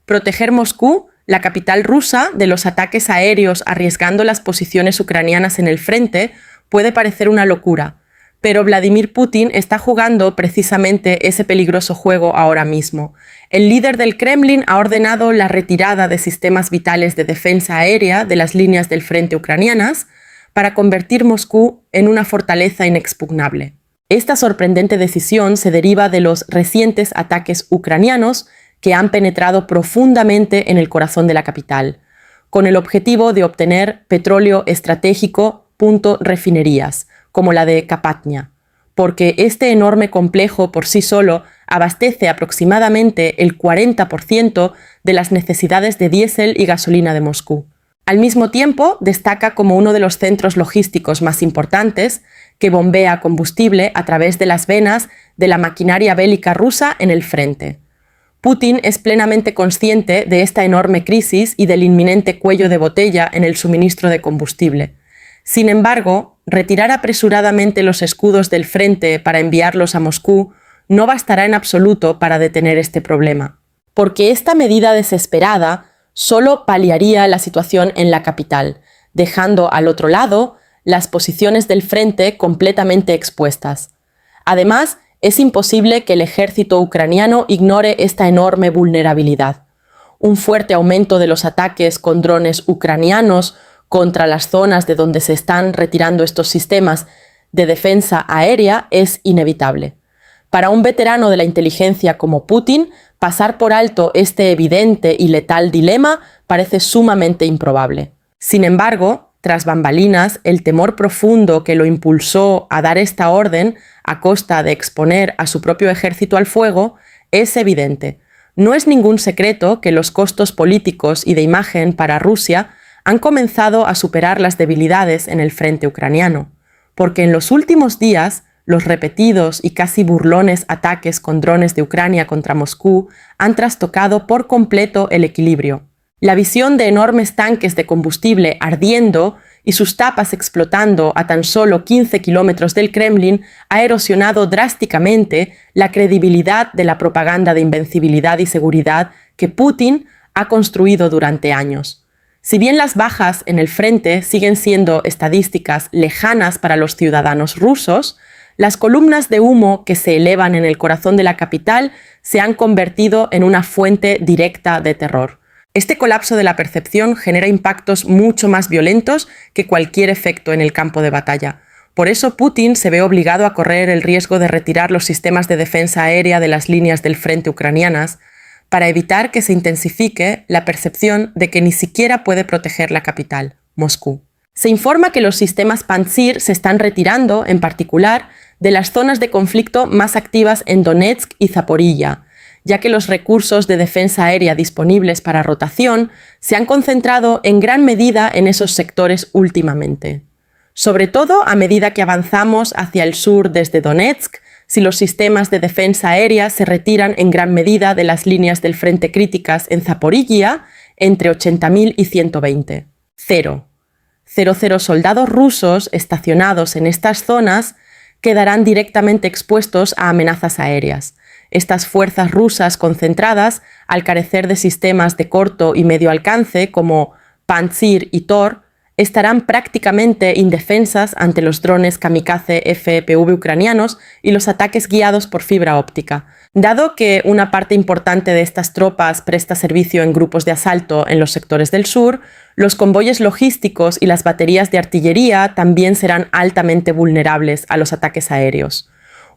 Proteger Moscú, la capital rusa, de los ataques aéreos arriesgando las posiciones ucranianas en el frente puede parecer una locura, pero Vladimir Putin está jugando precisamente ese peligroso juego ahora mismo. El líder del Kremlin ha ordenado la retirada de sistemas vitales de defensa aérea de las líneas del frente ucranianas para convertir Moscú en una fortaleza inexpugnable. Esta sorprendente decisión se deriva de los recientes ataques ucranianos que han penetrado profundamente en el corazón de la capital, con el objetivo de obtener petróleo estratégico, refinerías, como la de Kapatnia, porque este enorme complejo por sí solo abastece aproximadamente el 40% de las necesidades de diésel y gasolina de Moscú. Al mismo tiempo, destaca como uno de los centros logísticos más importantes que bombea combustible a través de las venas de la maquinaria bélica rusa en el frente. Putin es plenamente consciente de esta enorme crisis y del inminente cuello de botella en el suministro de combustible. Sin embargo, retirar apresuradamente los escudos del frente para enviarlos a Moscú no bastará en absoluto para detener este problema, porque esta medida desesperada solo paliaría la situación en la capital, dejando al otro lado las posiciones del frente completamente expuestas. Además, es imposible que el ejército ucraniano ignore esta enorme vulnerabilidad. Un fuerte aumento de los ataques con drones ucranianos contra las zonas de donde se están retirando estos sistemas de defensa aérea es inevitable. Para un veterano de la inteligencia como Putin, pasar por alto este evidente y letal dilema parece sumamente improbable. Sin embargo, tras bambalinas, el temor profundo que lo impulsó a dar esta orden a costa de exponer a su propio ejército al fuego es evidente. No es ningún secreto que los costos políticos y de imagen para Rusia han comenzado a superar las debilidades en el frente ucraniano, porque en los últimos días los repetidos y casi burlones ataques con drones de Ucrania contra Moscú han trastocado por completo el equilibrio. La visión de enormes tanques de combustible ardiendo y sus tapas explotando a tan solo 15 kilómetros del Kremlin ha erosionado drásticamente la credibilidad de la propaganda de invencibilidad y seguridad que Putin ha construido durante años. Si bien las bajas en el frente siguen siendo estadísticas lejanas para los ciudadanos rusos, las columnas de humo que se elevan en el corazón de la capital se han convertido en una fuente directa de terror. Este colapso de la percepción genera impactos mucho más violentos que cualquier efecto en el campo de batalla. Por eso Putin se ve obligado a correr el riesgo de retirar los sistemas de defensa aérea de las líneas del frente ucranianas para evitar que se intensifique la percepción de que ni siquiera puede proteger la capital, Moscú. Se informa que los sistemas Pantsir se están retirando, en particular, de las zonas de conflicto más activas en Donetsk y Zaporilla, ya que los recursos de defensa aérea disponibles para rotación se han concentrado en gran medida en esos sectores últimamente. Sobre todo a medida que avanzamos hacia el sur desde Donetsk, si los sistemas de defensa aérea se retiran en gran medida de las líneas del frente críticas en Zaporilla, entre 80.000 y 120. 0 soldados rusos estacionados en estas zonas quedarán directamente expuestos a amenazas aéreas. Estas fuerzas rusas concentradas, al carecer de sistemas de corto y medio alcance como Pantsir y Tor, estarán prácticamente indefensas ante los drones kamikaze FPV ucranianos y los ataques guiados por fibra óptica. Dado que una parte importante de estas tropas presta servicio en grupos de asalto en los sectores del sur, los convoyes logísticos y las baterías de artillería también serán altamente vulnerables a los ataques aéreos.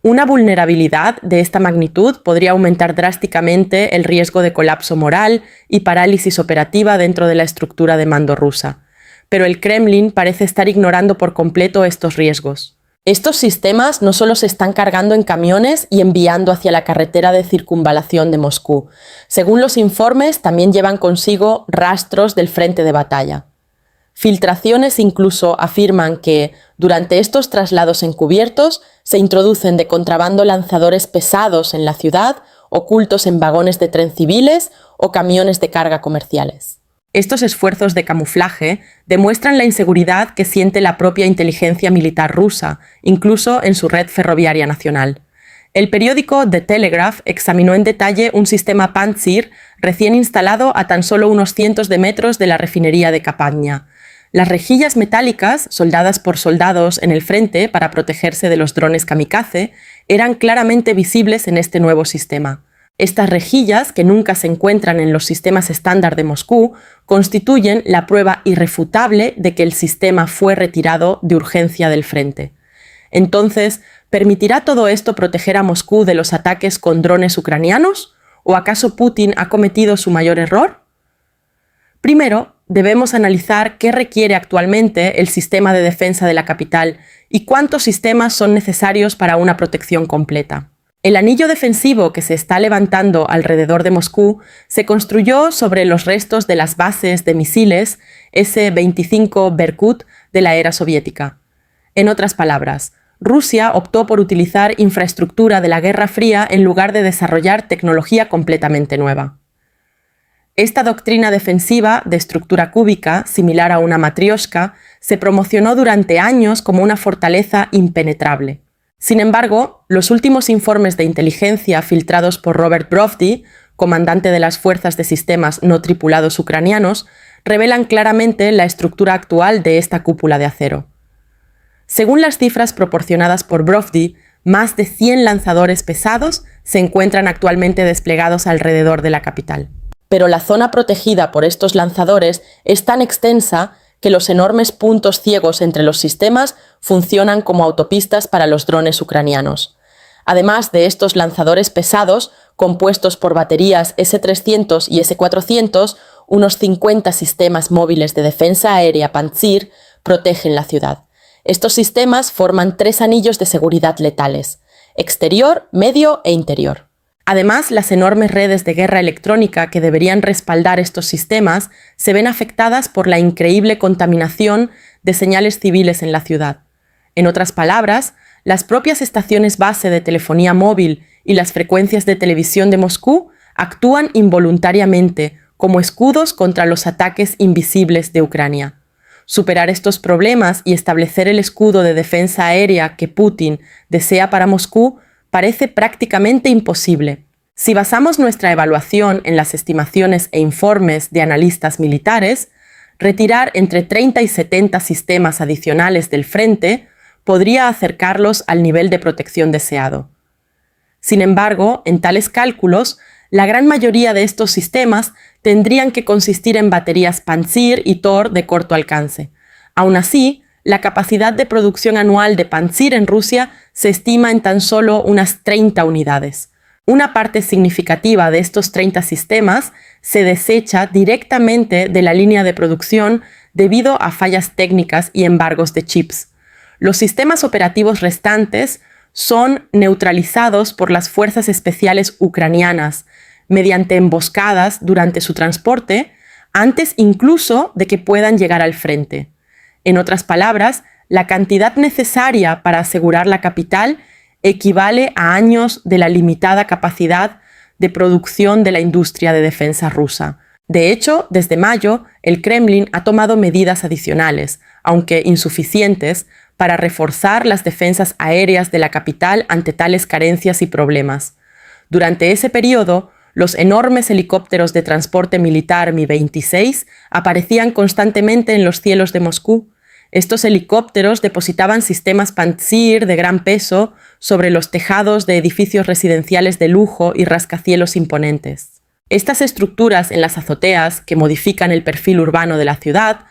Una vulnerabilidad de esta magnitud podría aumentar drásticamente el riesgo de colapso moral y parálisis operativa dentro de la estructura de mando rusa. Pero el Kremlin parece estar ignorando por completo estos riesgos. Estos sistemas no solo se están cargando en camiones y enviando hacia la carretera de circunvalación de Moscú. Según los informes, también llevan consigo rastros del frente de batalla. Filtraciones incluso afirman que, durante estos traslados encubiertos, se introducen de contrabando lanzadores pesados en la ciudad, ocultos en vagones de tren civiles o camiones de carga comerciales. Estos esfuerzos de camuflaje demuestran la inseguridad que siente la propia inteligencia militar rusa, incluso en su red ferroviaria nacional. El periódico The Telegraph examinó en detalle un sistema Pantsir recién instalado a tan solo unos cientos de metros de la refinería de Kapanya. Las rejillas metálicas, soldadas por soldados en el frente para protegerse de los drones kamikaze, eran claramente visibles en este nuevo sistema. Estas rejillas, que nunca se encuentran en los sistemas estándar de Moscú, constituyen la prueba irrefutable de que el sistema fue retirado de urgencia del frente. Entonces, ¿permitirá todo esto proteger a Moscú de los ataques con drones ucranianos? ¿O acaso Putin ha cometido su mayor error? Primero, debemos analizar qué requiere actualmente el sistema de defensa de la capital y cuántos sistemas son necesarios para una protección completa. El anillo defensivo que se está levantando alrededor de Moscú se construyó sobre los restos de las bases de misiles S-25 Berkut de la era soviética. En otras palabras, Rusia optó por utilizar infraestructura de la Guerra Fría en lugar de desarrollar tecnología completamente nueva. Esta doctrina defensiva de estructura cúbica, similar a una matrioshka, se promocionó durante años como una fortaleza impenetrable. Sin embargo, los últimos informes de inteligencia filtrados por Robert Brovdi, comandante de las fuerzas de sistemas no tripulados ucranianos, revelan claramente la estructura actual de esta cúpula de acero. Según las cifras proporcionadas por Brovdi, más de 100 lanzadores pesados se encuentran actualmente desplegados alrededor de la capital. Pero la zona protegida por estos lanzadores es tan extensa que los enormes puntos ciegos entre los sistemas funcionan como autopistas para los drones ucranianos. Además de estos lanzadores pesados, compuestos por baterías S-300 y S-400, unos 50 sistemas móviles de defensa aérea Pantsir protegen la ciudad. Estos sistemas forman 3 anillos de seguridad letales: exterior, medio e interior. Además, las enormes redes de guerra electrónica que deberían respaldar estos sistemas se ven afectadas por la increíble contaminación de señales civiles en la ciudad. En otras palabras, las propias estaciones base de telefonía móvil y las frecuencias de televisión de Moscú actúan involuntariamente como escudos contra los ataques invisibles de Ucrania. Superar estos problemas y establecer el escudo de defensa aérea que Putin desea para Moscú parece prácticamente imposible. Si basamos nuestra evaluación en las estimaciones e informes de analistas militares, retirar entre 30 y 70 sistemas adicionales del frente podría acercarlos al nivel de protección deseado. Sin embargo, en tales cálculos, la gran mayoría de estos sistemas tendrían que consistir en baterías Pantsir y Tor de corto alcance. Aún así, la capacidad de producción anual de Pantsir en Rusia se estima en tan solo unas 30 unidades. Una parte significativa de estos 30 sistemas se desecha directamente de la línea de producción debido a fallas técnicas y embargos de chips. Los sistemas operativos restantes son neutralizados por las fuerzas especiales ucranianas mediante emboscadas durante su transporte, antes incluso de que puedan llegar al frente. En otras palabras, la cantidad necesaria para asegurar la capital equivale a años de la limitada capacidad de producción de la industria de defensa rusa. De hecho, desde mayo, el Kremlin ha tomado medidas adicionales, aunque insuficientes, para reforzar las defensas aéreas de la capital ante tales carencias y problemas. Durante ese periodo, los enormes helicópteros de transporte militar Mi-26 aparecían constantemente en los cielos de Moscú. Estos helicópteros depositaban sistemas Pantsir de gran peso sobre los tejados de edificios residenciales de lujo y rascacielos imponentes. Estas estructuras en las azoteas, que modifican el perfil urbano de la ciudad,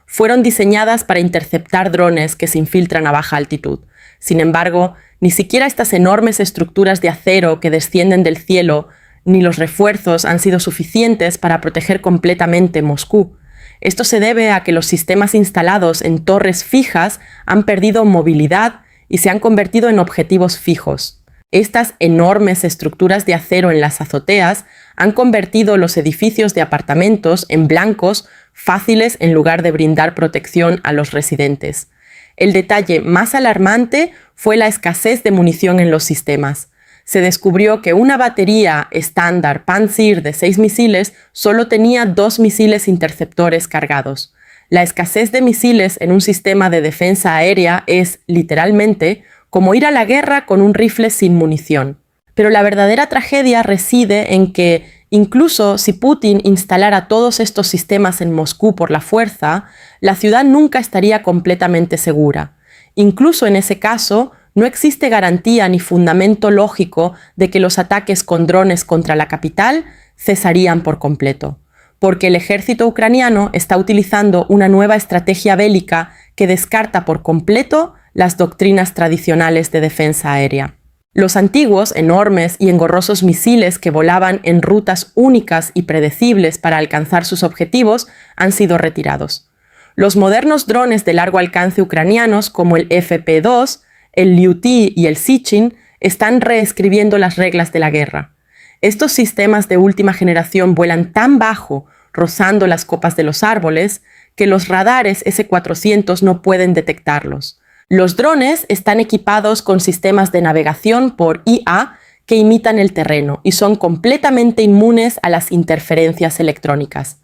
fueron diseñadas para interceptar drones que se infiltran a baja altitud. Sin embargo, ni siquiera estas enormes estructuras de acero que descienden del cielo ni los refuerzos han sido suficientes para proteger completamente Moscú. Esto se debe a que los sistemas instalados en torres fijas han perdido movilidad y se han convertido en objetivos fijos. Estas enormes estructuras de acero en las azoteas han convertido los edificios de apartamentos en blancos fáciles en lugar de brindar protección a los residentes. El detalle más alarmante fue la escasez de munición en los sistemas. Se descubrió que una batería estándar Pantsir de 6 misiles solo tenía 2 misiles interceptores cargados. La escasez de misiles en un sistema de defensa aérea es, literalmente, como ir a la guerra con un rifle sin munición. Pero la verdadera tragedia reside en que, Incluso si Putin instalara todos estos sistemas en Moscú por la fuerza, la ciudad nunca estaría completamente segura. Incluso en ese caso, no existe garantía ni fundamento lógico de que los ataques con drones contra la capital cesarían por completo, porque el ejército ucraniano está utilizando una nueva estrategia bélica que descarta por completo las doctrinas tradicionales de defensa aérea. Los antiguos, enormes y engorrosos misiles que volaban en rutas únicas y predecibles para alcanzar sus objetivos han sido retirados. Los modernos drones de largo alcance ucranianos, como el FP2, el Lyuty y el Sichin, están reescribiendo las reglas de la guerra. Estos sistemas de última generación vuelan tan bajo, rozando las copas de los árboles, que los radares S-400 no pueden detectarlos. Los drones están equipados con sistemas de navegación por IA que imitan el terreno y son completamente inmunes a las interferencias electrónicas.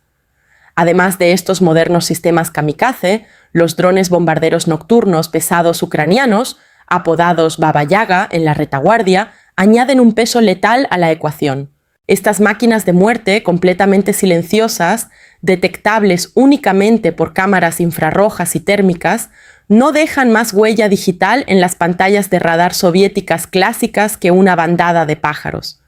Además de estos modernos sistemas kamikaze, los drones bombarderos nocturnos pesados ucranianos, apodados Baba Yaga en la retaguardia, añaden un peso letal a la ecuación. Estas máquinas de muerte completamente silenciosas, detectables únicamente por cámaras infrarrojas y térmicas, no dejan más huella digital en las pantallas de radar soviéticas clásicas que una bandada de pájaros.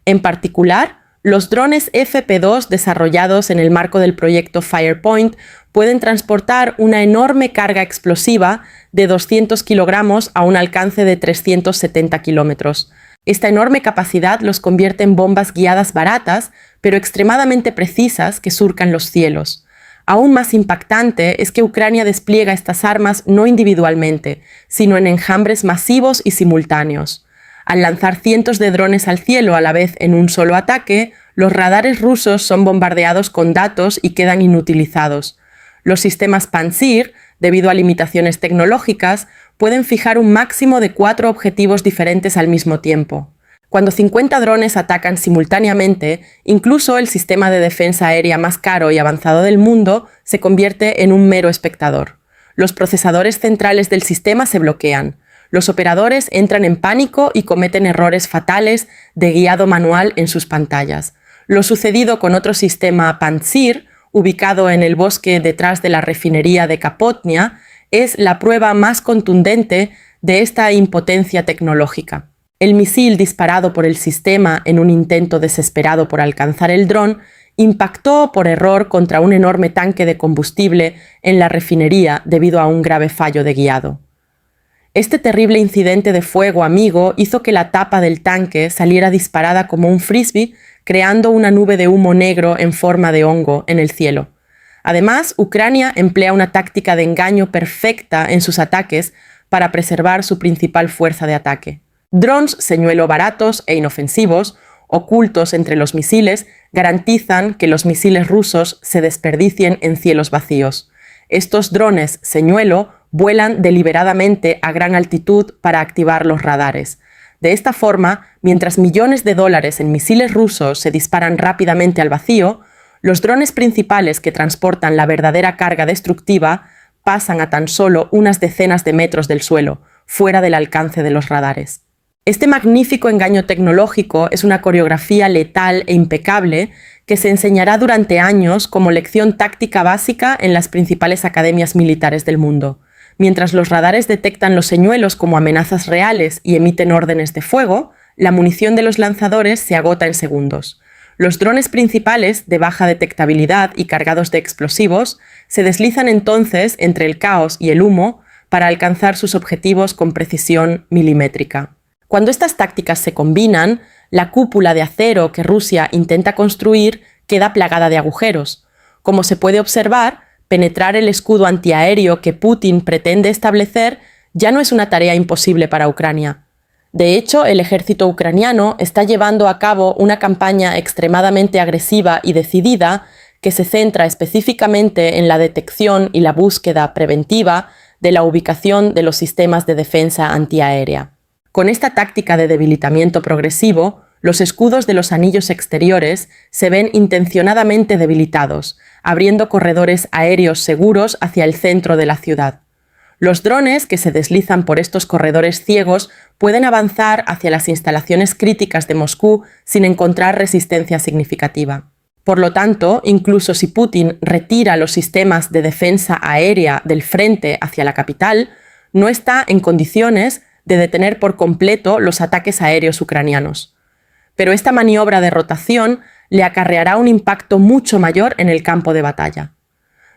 En particular, los drones FP2 desarrollados en el marco del proyecto Firepoint pueden transportar una enorme carga explosiva de 200 kilogramos a un alcance de 370 kilómetros. Esta enorme capacidad los convierte en bombas guiadas baratas, pero extremadamente precisas que surcan los cielos. Aún más impactante es que Ucrania despliega estas armas no individualmente, sino en enjambres masivos y simultáneos. Al lanzar cientos de drones al cielo a la vez en un solo ataque, los radares rusos son bombardeados con datos y quedan inutilizados. Los sistemas Pantsir, debido a limitaciones tecnológicas, pueden fijar un máximo de 4 objetivos diferentes al mismo tiempo. Cuando 50 drones atacan simultáneamente, incluso el sistema de defensa aérea más caro y avanzado del mundo se convierte en un mero espectador. Los procesadores centrales del sistema se bloquean. Los operadores entran en pánico y cometen errores fatales de guiado manual en sus pantallas. Lo sucedido con otro sistema Pantsir, ubicado en el bosque detrás de la refinería de Kapotnia, es la prueba más contundente de esta impotencia tecnológica. El misil disparado por el sistema en un intento desesperado por alcanzar el dron impactó por error contra un enorme tanque de combustible en la refinería debido a un grave fallo de guiado. Este terrible incidente de fuego amigo hizo que la tapa del tanque saliera disparada como un frisbee, creando una nube de humo negro en forma de hongo en el cielo. Además, Ucrania emplea una táctica de engaño perfecta en sus ataques para preservar su principal fuerza de ataque. Drones señuelo baratos e inofensivos, ocultos entre los misiles, garantizan que los misiles rusos se desperdicien en cielos vacíos. Estos drones señuelo vuelan deliberadamente a gran altitud para activar los radares. De esta forma, mientras millones de dólares en misiles rusos se disparan rápidamente al vacío, los drones principales que transportan la verdadera carga destructiva pasan a tan solo unas decenas de metros del suelo, fuera del alcance de los radares. Este magnífico engaño tecnológico es una coreografía letal e impecable que se enseñará durante años como lección táctica básica en las principales academias militares del mundo. Mientras los radares detectan los señuelos como amenazas reales y emiten órdenes de fuego, la munición de los lanzadores se agota en segundos. Los drones principales, de baja detectabilidad y cargados de explosivos, se deslizan entonces entre el caos y el humo para alcanzar sus objetivos con precisión milimétrica. Cuando estas tácticas se combinan, la cúpula de acero que Rusia intenta construir queda plagada de agujeros. Como se puede observar, penetrar el escudo antiaéreo que Putin pretende establecer ya no es una tarea imposible para Ucrania. De hecho, el ejército ucraniano está llevando a cabo una campaña extremadamente agresiva y decidida que se centra específicamente en la detección y la búsqueda preventiva de la ubicación de los sistemas de defensa antiaérea. Con esta táctica de debilitamiento progresivo, los escudos de los anillos exteriores se ven intencionadamente debilitados, abriendo corredores aéreos seguros hacia el centro de la ciudad. Los drones que se deslizan por estos corredores ciegos pueden avanzar hacia las instalaciones críticas de Moscú sin encontrar resistencia significativa. Por lo tanto, incluso si Putin retira los sistemas de defensa aérea del frente hacia la capital, no está en condiciones de detener por completo los ataques aéreos ucranianos. Pero esta maniobra de rotación le acarreará un impacto mucho mayor en el campo de batalla.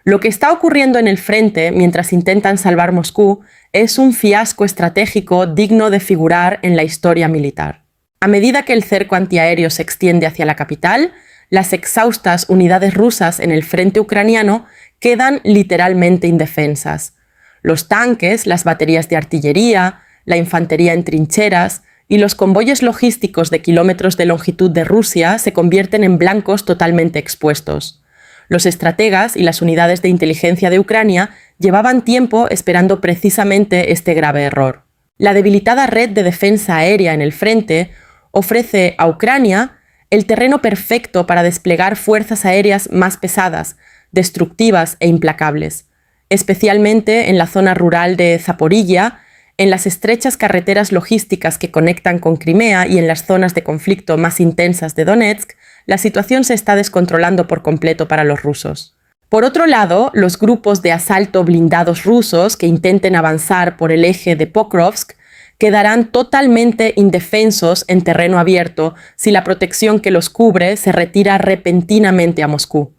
Lo que está ocurriendo en el frente mientras intentan salvar Moscú es un fiasco estratégico digno de figurar en la historia militar. A medida que el cerco antiaéreo se extiende hacia la capital, las exhaustas unidades rusas en el frente ucraniano quedan literalmente indefensas. Los tanques, las baterías de artillería, la infantería en trincheras y los convoyes logísticos de kilómetros de longitud de Rusia se convierten en blancos totalmente expuestos. Los estrategas y las unidades de inteligencia de Ucrania llevaban tiempo esperando precisamente este grave error. La debilitada red de defensa aérea en el frente ofrece a Ucrania el terreno perfecto para desplegar fuerzas aéreas más pesadas, destructivas e implacables, especialmente en la zona rural de Zaporilla, en las estrechas carreteras logísticas que conectan con Crimea y en las zonas de conflicto más intensas de Donetsk. La situación se está descontrolando por completo para los rusos. Por otro lado, los grupos de asalto blindados rusos que intenten avanzar por el eje de Pokrovsk quedarán totalmente indefensos en terreno abierto si la protección que los cubre se retira repentinamente a Moscú.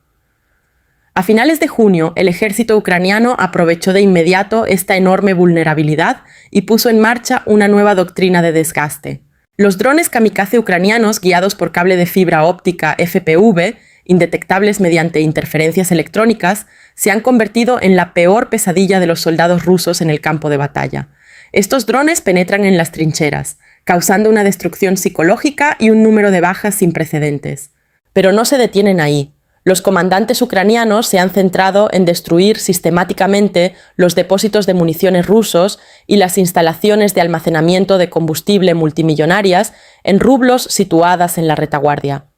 A finales de junio, el ejército ucraniano aprovechó de inmediato esta enorme vulnerabilidad y puso en marcha una nueva doctrina de desgaste. Los drones kamikaze ucranianos guiados por cable de fibra óptica FPV, indetectables mediante interferencias electrónicas, se han convertido en la peor pesadilla de los soldados rusos en el campo de batalla. Estos drones penetran en las trincheras, causando una destrucción psicológica y un número de bajas sin precedentes. Pero no se detienen ahí. Los comandantes ucranianos se han centrado en destruir sistemáticamente los depósitos de municiones rusos y las instalaciones de almacenamiento de combustible multimillonarias en rublos situadas en la retaguardia.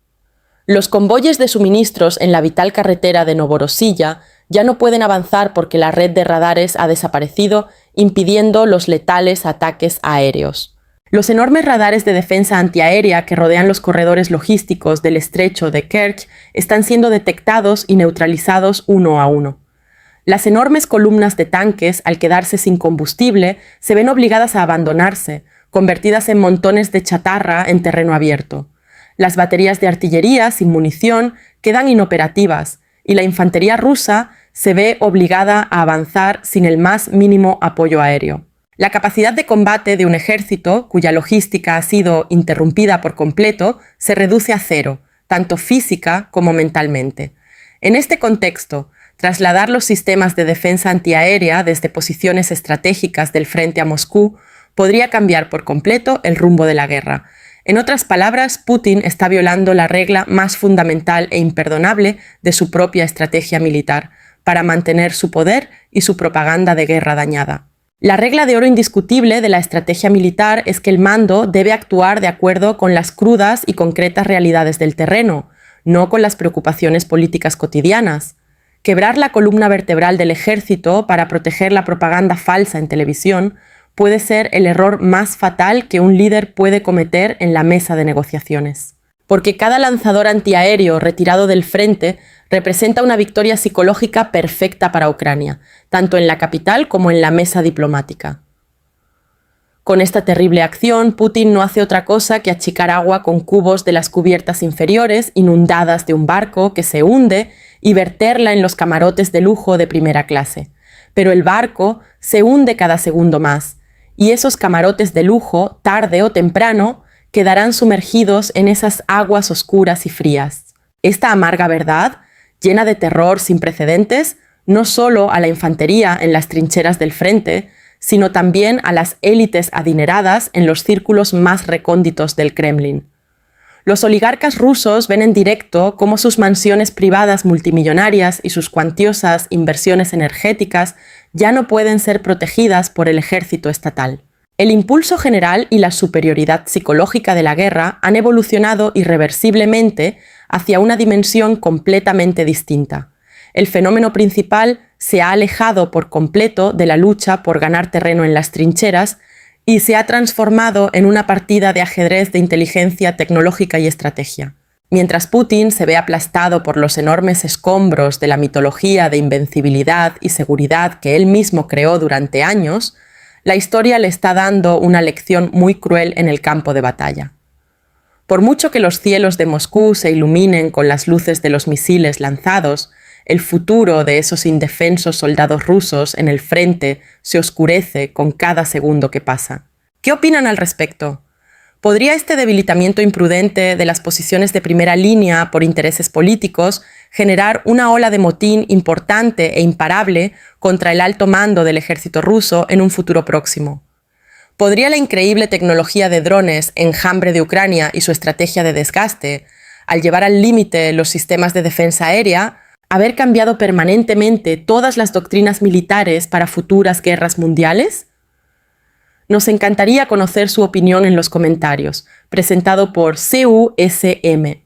Los convoyes de suministros en la vital carretera de Novorossiya ya no pueden avanzar porque la red de radares ha desaparecido, impidiendo los letales ataques aéreos. Los enormes radares de defensa antiaérea que rodean los corredores logísticos del estrecho de Kerch están siendo detectados y neutralizados uno a uno. Las enormes columnas de tanques, al quedarse sin combustible, se ven obligadas a abandonarse, convertidas en montones de chatarra en terreno abierto. Las baterías de artillería sin munición quedan inoperativas y la infantería rusa se ve obligada a avanzar sin el más mínimo apoyo aéreo. La capacidad de combate de un ejército, cuya logística ha sido interrumpida por completo, se reduce a cero, tanto física como mentalmente. En este contexto, trasladar los sistemas de defensa antiaérea desde posiciones estratégicas del frente a Moscú podría cambiar por completo el rumbo de la guerra. En otras palabras, Putin está violando la regla más fundamental e imperdonable de su propia estrategia militar, para mantener su poder y su propaganda de guerra dañada. La regla de oro indiscutible de la estrategia militar es que el mando debe actuar de acuerdo con las crudas y concretas realidades del terreno, no con las preocupaciones políticas cotidianas. Quebrar la columna vertebral del ejército para proteger la propaganda falsa en televisión puede ser el error más fatal que un líder puede cometer en la mesa de negociaciones. Porque cada lanzador antiaéreo retirado del frente representa una victoria psicológica perfecta para Ucrania, tanto en la capital como en la mesa diplomática. Con esta terrible acción, Putin no hace otra cosa que achicar agua con cubos de las cubiertas inferiores inundadas de un barco que se hunde y verterla en los camarotes de lujo de primera clase. Pero el barco se hunde cada segundo más, y esos camarotes de lujo, tarde o temprano, quedarán sumergidos en esas aguas oscuras y frías. Esta amarga verdad, llena de terror sin precedentes, no solo a la infantería en las trincheras del frente, sino también a las élites adineradas en los círculos más recónditos del Kremlin. Los oligarcas rusos ven en directo cómo sus mansiones privadas multimillonarias y sus cuantiosas inversiones energéticas ya no pueden ser protegidas por el ejército estatal. El impulso general y la superioridad psicológica de la guerra han evolucionado irreversiblemente hacia una dimensión completamente distinta. El fenómeno principal se ha alejado por completo de la lucha por ganar terreno en las trincheras y se ha transformado en una partida de ajedrez de inteligencia tecnológica y estrategia. Mientras Putin se ve aplastado por los enormes escombros de la mitología de invencibilidad y seguridad que él mismo creó durante años, la historia le está dando una lección muy cruel en el campo de batalla. Por mucho que los cielos de Moscú se iluminen con las luces de los misiles lanzados, el futuro de esos indefensos soldados rusos en el frente se oscurece con cada segundo que pasa. ¿Qué opinan al respecto? ¿Podría este debilitamiento imprudente de las posiciones de primera línea por intereses políticos generar una ola de motín importante e imparable contra el alto mando del ejército ruso en un futuro próximo? ¿Podría la increíble tecnología de drones, enjambre de Ucrania y su estrategia de desgaste, al llevar al límite los sistemas de defensa aérea, haber cambiado permanentemente todas las doctrinas militares para futuras guerras mundiales? Nos encantaría conocer su opinión en los comentarios, presentado por CUSM.